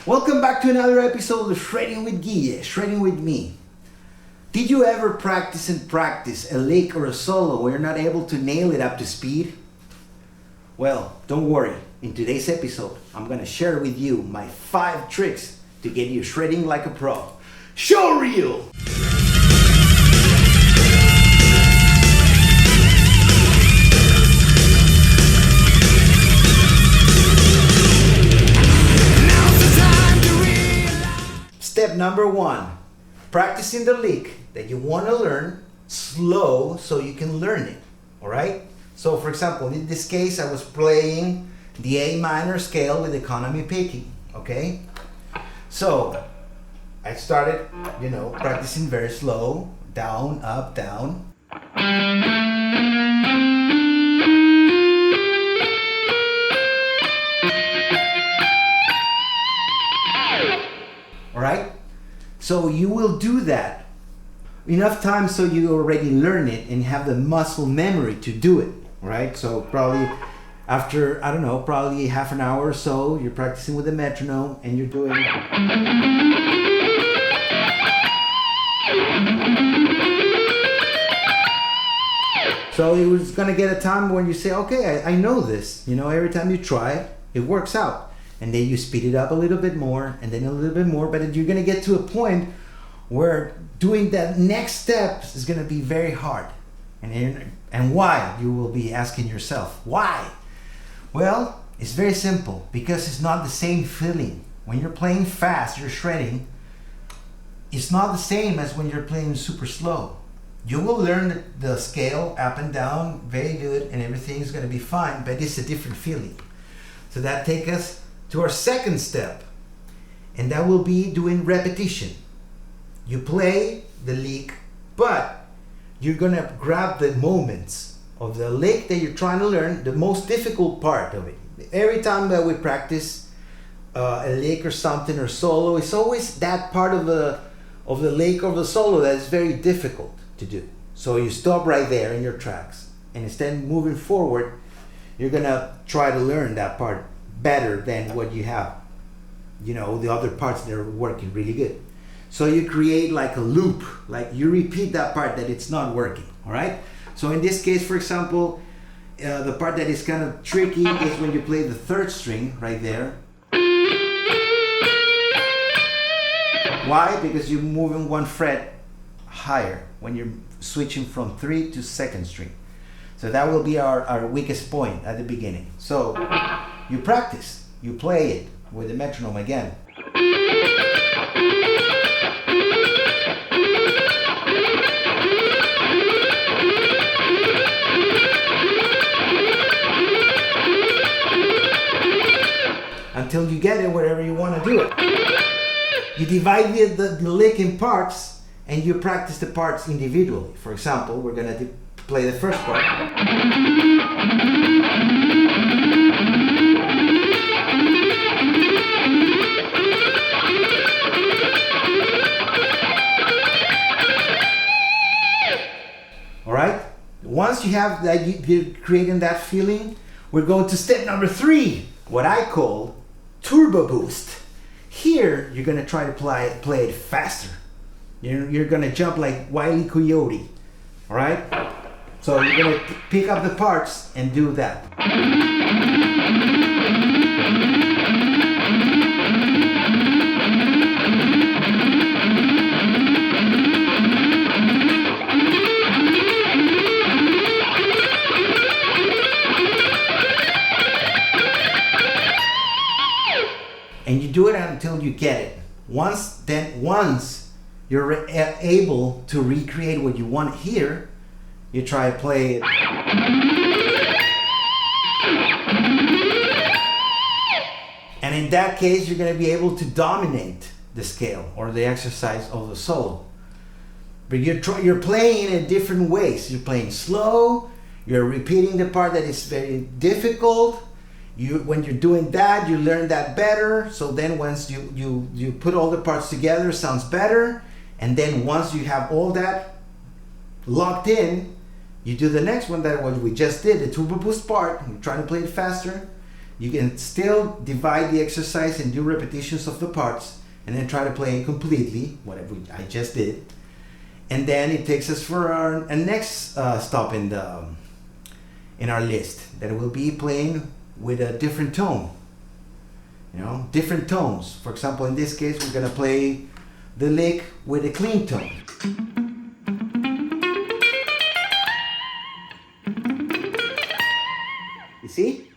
Welcome back to another episode of Shredding with Gheeyeh, Shredding with me. Did you ever practice a lick or a solo where you're not able to nail it up to speed? Well, don't worry. In today's episode, I'm going to share with you my 5 tricks to get you shredding like a pro. Show reel! Step number 1, practicing the lick that you want to learn slow so you can learn it, all right? So for example, in this case, I was playing the A minor scale with economy picking, okay? So I started, practicing very slow, down, up, down. All right? So you will do that enough time so you already learn it and have the muscle memory to do it, right? So probably after, probably half an hour or so, you're practicing with a metronome and you're doing... So it was gonna get a time when you say, okay, I know this. Every time you try, it works out. And then you speed it up a little bit more and then a little bit more, but you're gonna get to a point where doing that next step is gonna be very hard. And why? You will be asking yourself, why? Well, it's very simple, because it's not the same feeling. When you're playing fast, you're shredding, it's not the same as when you're playing super slow. You will learn the scale up and down very good and everything is gonna be fine, but it's a different feeling. So that takes us to our second step, and that will be doing repetition. You play the lick, but you're gonna grab the moments of the lick that you're trying to learn, the most difficult part of it. Every time that we practice a lick or something or solo, it's always that part of the lick or the solo that is very difficult to do. So you stop right there in your tracks, and instead of moving forward, you're gonna try to learn that part better than what you have, the other parts that are working really good. So you create like a loop, like you repeat that part that it's not working, all right? So in this case, for example, the part that is kind of tricky is when you play the 3rd string right there. Why? Because you're moving 1 fret higher when you're switching from 3 to 2nd string. So that will be our weakest point at the beginning. So you practice, you play it with the metronome again. Until you get it wherever you want to do it. You divide the lick in parts and you practice the parts individually. For example, we're going to play the first part. Alright? Once you have that, you're creating that feeling, we're going to step number 3, what I call turbo boost. Here, you're going to try to play it faster. You're going to jump like Wile E. Coyote. Alright? So you're going to pick up the parts and do that. And you do it until you get it. Once you're able to recreate what you want here, you try to play it. And in that case, you're going to be able to dominate the scale or the exercise of the solo. But you're playing in different ways. You're playing slow, you're repeating the part that is very difficult. When you're doing that, you learn that better. So then once you put all the parts together, it sounds better. And then once you have all that locked in, you do the next one, that what we just did, the turbo boost part. We're trying to play it faster. You can still divide the exercise and do repetitions of the parts and then try to play it completely, whatever I just did. And then it takes us for our next stop in our list, that will be playing with a different tone. You know, different tones. For example, in this case, we're gonna play the lick with a clean tone. You see?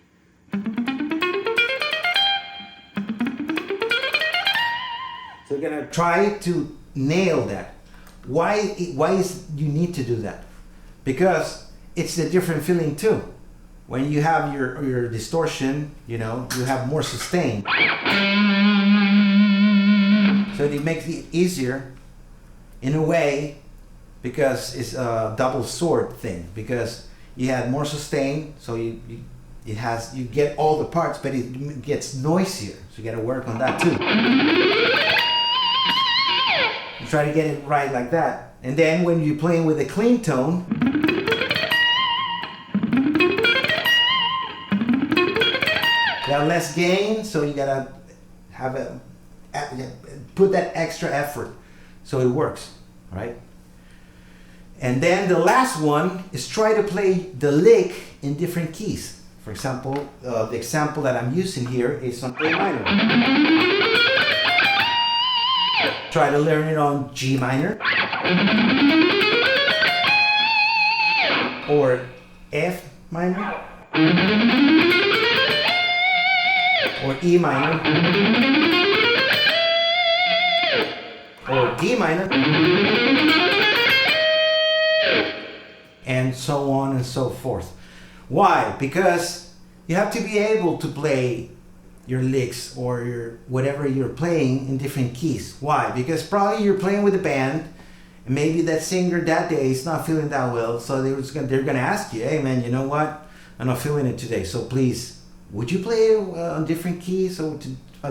So we're gonna try to nail that. Why is you need to do that? Because it's a different feeling too. When you have your distortion, you know, you have more sustain. So it makes it easier in a way, because it's a double sword thing, because you have more sustain, so you get all the parts, but it gets noisier. So you gotta work on that too. You try to get it right like that. And then when you're playing with a clean tone, you have less gain, so you gotta put that extra effort so it works, right? And then the last one is try to play the lick in different keys. For example, the example that I'm using here is on A minor. Try to learn it on G minor or F minor or E minor or D minor, and so on and so forth. Why? Because you have to be able to play your licks or your whatever you're playing in different keys. Why? Because probably you're playing with a band and maybe that singer that day is not feeling that well, so they're gonna ask you, hey man, you know what, I'm not feeling it today, so please, would you play on different keys so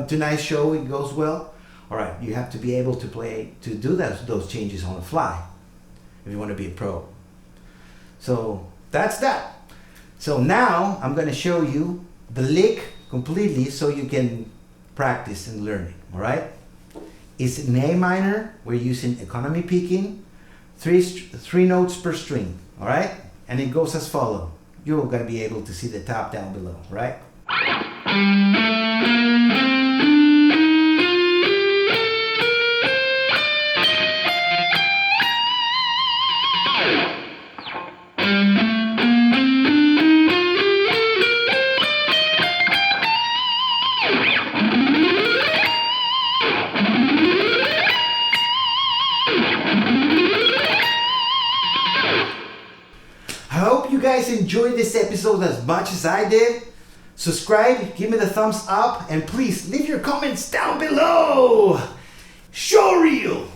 tonight's show it goes well? All right, you have to be able to do those changes on the fly if you want to be a pro. So that's that. So now I'm going to show you the lick completely so you can practice and learn it. All right? It's in A minor. We're using economy picking, three notes per string. All right? And it goes as follows. You're going to be able to see the tab down below, right? I hope you guys enjoyed this episode as much as I did. Subscribe, give me the thumbs up, and please leave your comments down below. Show reel!